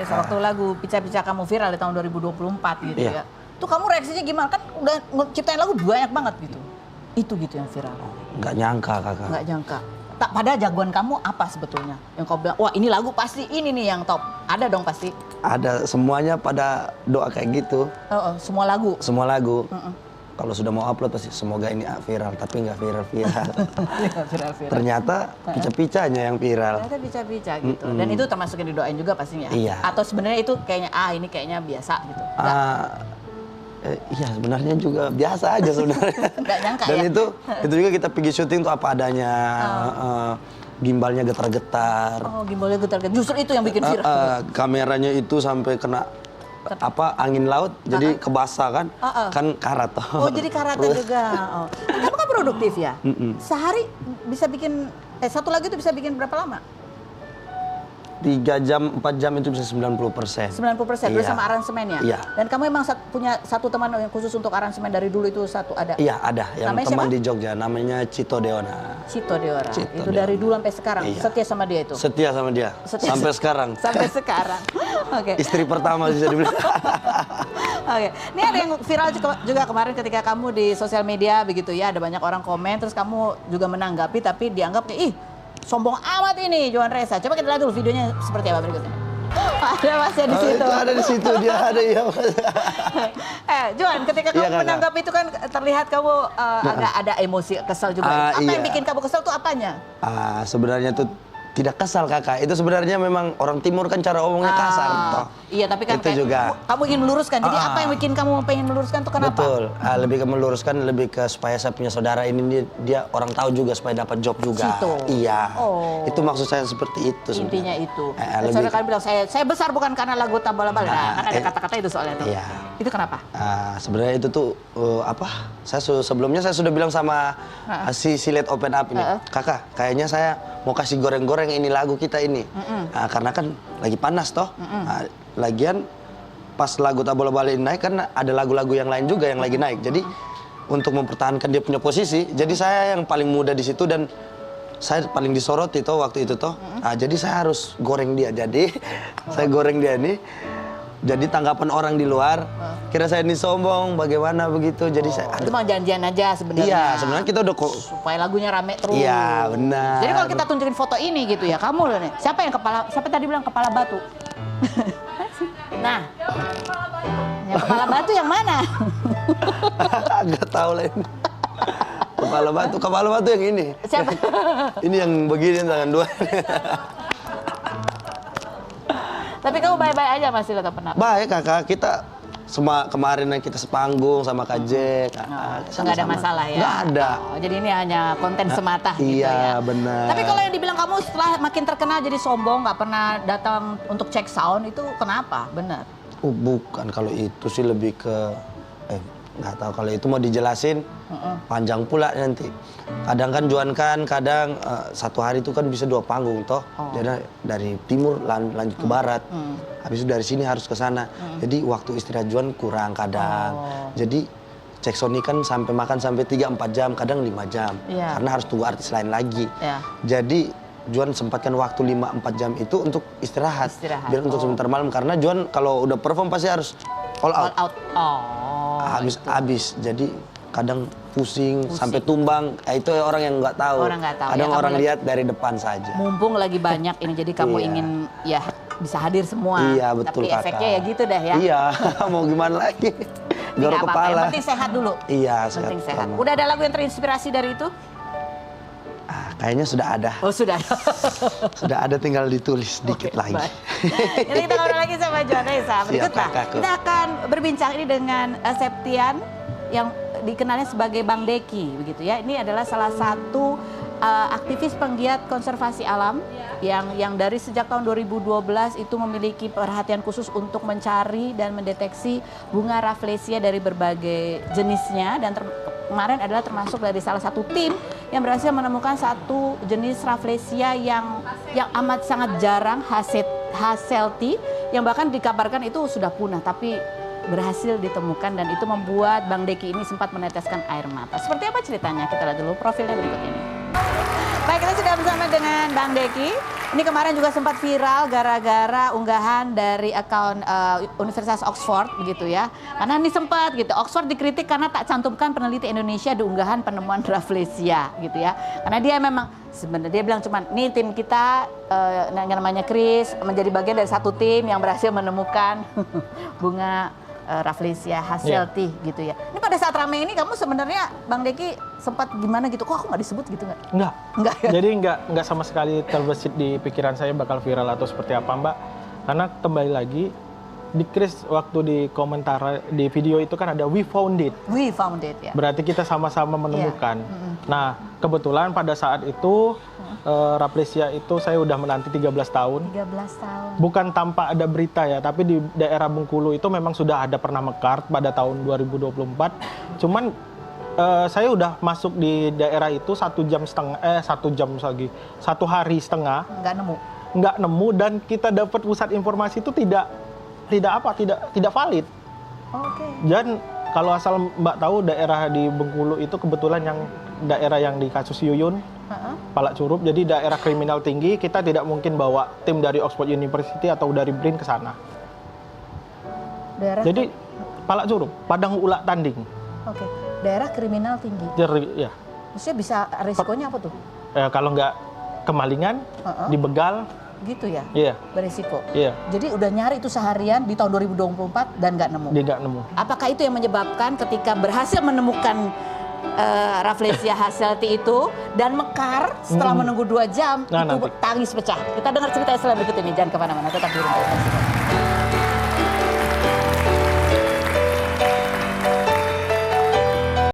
Reza, waktu lagu Pica-Pica kamu viral di tahun 2024 gitu ya. Tuh kamu reaksinya gimana? Kan udah ciptain lagu banyak banget gitu. Itu gitu yang viral. Nggak nyangka kakak. Nggak nyangka. Tak pada jagoan kamu apa sebetulnya? Yang kau bilang, wah ini lagu pasti ini nih yang top. Ada dong pasti. Ada, semuanya pada doa kayak gitu. Semua lagu? Semua lagu. Kalau sudah mau upload pasti semoga ini viral, tapi nggak viral-viral. Ternyata pica-picanya yang viral. Ternyata pica-pica gitu. Dan itu termasuk yang didoain juga pastinya? Iya. Atau sebenarnya itu kayaknya, ini kayaknya biasa gitu? Iya sebenarnya juga biasa aja sebenarnya. Nggak nyangka. Dan ya? itu juga kita pergi syuting tuh apa adanya. Gimbalnya getar-getar. Oh, gimbalnya getar-getar. Justru itu yang bikin viral. Kameranya itu sampai kena angin laut, jadi kebasah kan, kan karat. Oh jadi karatnya juga. Kamu kan produktif ya? Sehari bisa bikin, satu lagi itu bisa bikin berapa lama? 3 jam, 4 jam itu bisa 90%. 90% bersama aransemennya? Iya. Dan kamu emang punya satu teman yang khusus untuk aransemen dari dulu itu satu ada? Iya ada, yang namanya teman siapa? di Jogja, namanya Cito Deona. Cito Deona, itu dari dulu sampai sekarang, setia sama dia itu? Setia sama dia, sampai sekarang. Sampai sekarang, oke. Istri pertama bisa dibilang. Oke, ini ada yang viral juga kemarin ketika kamu di sosial media begitu ya, ada banyak orang komen, terus kamu juga menanggapi tapi dianggap kayak, ih sombong amat ini Johan Reza. Coba kita lihat dulu videonya seperti apa berikutnya. Ada masnya di situ. Itu ada di situ, dia ada ya Mas. Johan, ketika kamu menanggapi itu kan terlihat kamu agak ada emosi kesal juga. Apa yang bikin kamu kesal tuh apanya? Sebenarnya tuh tidak kesal kakak, itu sebenarnya memang orang timur kan cara omongnya kasar toh. Iya tapi kan itu juga. Kamu ingin meluruskan, jadi apa yang bikin kamu pengen meluruskan tuh kenapa? Betul, lebih ke meluruskan, lebih ke supaya saya punya saudara ini dia orang tahu juga supaya dapat job juga. Situ. Iya, itu maksud saya seperti itu sebenarnya. Intinya itu. Saudara kan bilang, saya besar bukan karena lagu Tabala-Bala, kan ada kata-kata itu soalnya tuh. Iya. Itu kenapa? Sebenarnya itu tuh, sebelumnya saya sudah bilang sama si Silet Open Up ini, kakak kayaknya saya mau kasih goreng-goreng ini lagu kita ini. Karena kan lagi panas toh. Lagian pas lagu Tak Bola Bali naik kan ada lagu-lagu yang lain juga yang lagi naik. Jadi untuk mempertahankan dia punya posisi, jadi saya yang paling muda di situ dan saya paling disoroti toh waktu itu toh. Jadi saya harus goreng dia. Jadi saya goreng dia nih. Jadi tanggapan orang di luar kira saya ini sombong, bagaimana begitu. Jadi saya itu mah janjian aja sebenarnya. Iya, sebenarnya kita udah kok supaya lagunya rame terus. Iya, benar. Jadi kalau kita tunjukin foto ini gitu ya, kamu loh nih. Siapa tadi bilang kepala batu? Nah. Yang kepala batu yang mana? Nggak tahu lah ini. Kepala batu yang ini. Siapa? Ini yang begini tangan dua. Tapi kamu baik-baik aja masih atau pernah? Baik kakak, kita kemarin kita sepanggung sama Kak Jack. Nggak ada masalah ya? Nggak ada. Jadi ini hanya konten semata gitu ya? Iya benar. Tapi kalau yang dibilang kamu setelah makin terkenal jadi sombong, nggak pernah datang untuk cek sound, itu kenapa? Benar? Bukan, kalau itu sih lebih ke nggak tahu, kalau itu mau dijelasin panjang pula nanti. Kadang kan Juan kan kadang satu hari itu kan bisa 2 panggung toh. Jadi dari timur lanjut ke barat. Habis itu dari sini harus ke sana. Jadi waktu istirahat Juan kurang kadang. Jadi cek Sony kan sampai makan sampai 3-4 jam, kadang 5 jam. Karena harus tunggu artis lain lagi. Jadi Juan sempatkan waktu 5-4 jam itu untuk istirahat. Biar untuk sebentar malam, karena Juan kalau udah perform pasti harus all out. Habis. Jadi kadang pusing sampai tumbang. Itu orang yang nggak tahu. Kadang orang lihat dari depan saja. Mumpung lagi banyak ini, jadi kamu ingin ya bisa hadir semua. Iya betul. Tapi efeknya ya gitu dah ya. Iya, mau gimana lagi? Garuk kepala. Yang penting sehat dulu. Iya, penting sehat. Udah ada lagu yang terinspirasi dari itu? Kayaknya sudah ada. Oh sudah. Sudah ada, tinggal ditulis sedikit lagi. Jadi kita ngobrol lagi sama Johan Reza. Berikutnya kita akan berbincang ini dengan Septian yang dikenalnya sebagai Bang Deki, begitu ya. Ini adalah salah satu aktivis penggiat konservasi alam yang dari sejak tahun 2012 itu memiliki perhatian khusus untuk mencari dan mendeteksi bunga rafflesia dari berbagai jenisnya, dan kemarin adalah termasuk dari salah satu tim yang berhasil menemukan satu jenis rafflesia yang amat sangat jarang, Hasselti, yang bahkan dikabarkan itu sudah punah, tapi berhasil ditemukan, dan itu membuat Bang Deki ini sempat meneteskan air mata. Seperti apa ceritanya? Kita lihat dulu profilnya berikut ini. Baik, kita sudah bersama dengan Bang Deki. Ini kemarin juga sempat viral gara-gara unggahan dari akun Universitas Oxford begitu ya. Karena ini sempat gitu, Oxford dikritik karena tak cantumkan peneliti Indonesia di unggahan penemuan Rafflesia gitu ya. Karena dia memang sebenarnya dia bilang cuman, nih tim kita yang namanya Chris menjadi bagian dari satu tim yang berhasil menemukan bunga Rafflesia Hasselti gitu ya. Ini pada saat rame ini kamu sebenarnya Bang Deki sempat gimana gitu? Kok aku nggak disebut gitu nggak? Enggak ya? Jadi enggak sama sekali terbesit di pikiran saya bakal viral atau seperti apa Mbak. Karena kembali lagi di Chris waktu di komentar di video itu kan ada we found it. We found it ya. Berarti kita sama-sama menemukan. Nah, kebetulan pada saat itu Rafflesia itu saya udah menanti 13 tahun. 13 tahun. Bukan tanpa ada berita ya, tapi di daerah Bengkulu itu memang sudah ada pernah mekar pada tahun 2024. Cuman saya udah masuk di daerah itu 1 hari setengah. Nggak nemu dan kita dapat pusat informasi itu tidak valid. Oke. Dan kalau asal Mbak tahu daerah di Bengkulu itu kebetulan yang daerah yang di kasus Yuyun, Palak Curup, jadi daerah kriminal tinggi, kita tidak mungkin bawa tim dari Oxford University atau dari BRIN ke sana. Jadi Palak Curup, Padang Ulak Tanding. Oke, daerah kriminal tinggi. Ya. Maksudnya bisa risikonya apa tuh? Kalau nggak kemalingan, dibegal. Gitu ya? Iya. Berisiko? Iya. Jadi udah nyari itu seharian di tahun 2024 dan nggak nemu? Nggak nemu. Apakah itu yang menyebabkan ketika berhasil menemukan Rafflesia Hasselti itu dan mekar setelah menunggu 2 jam, itu nanti tangis pecah? Kita dengar cerita Islam berikut ini, jangan kemana-mana, tetap di Rumah.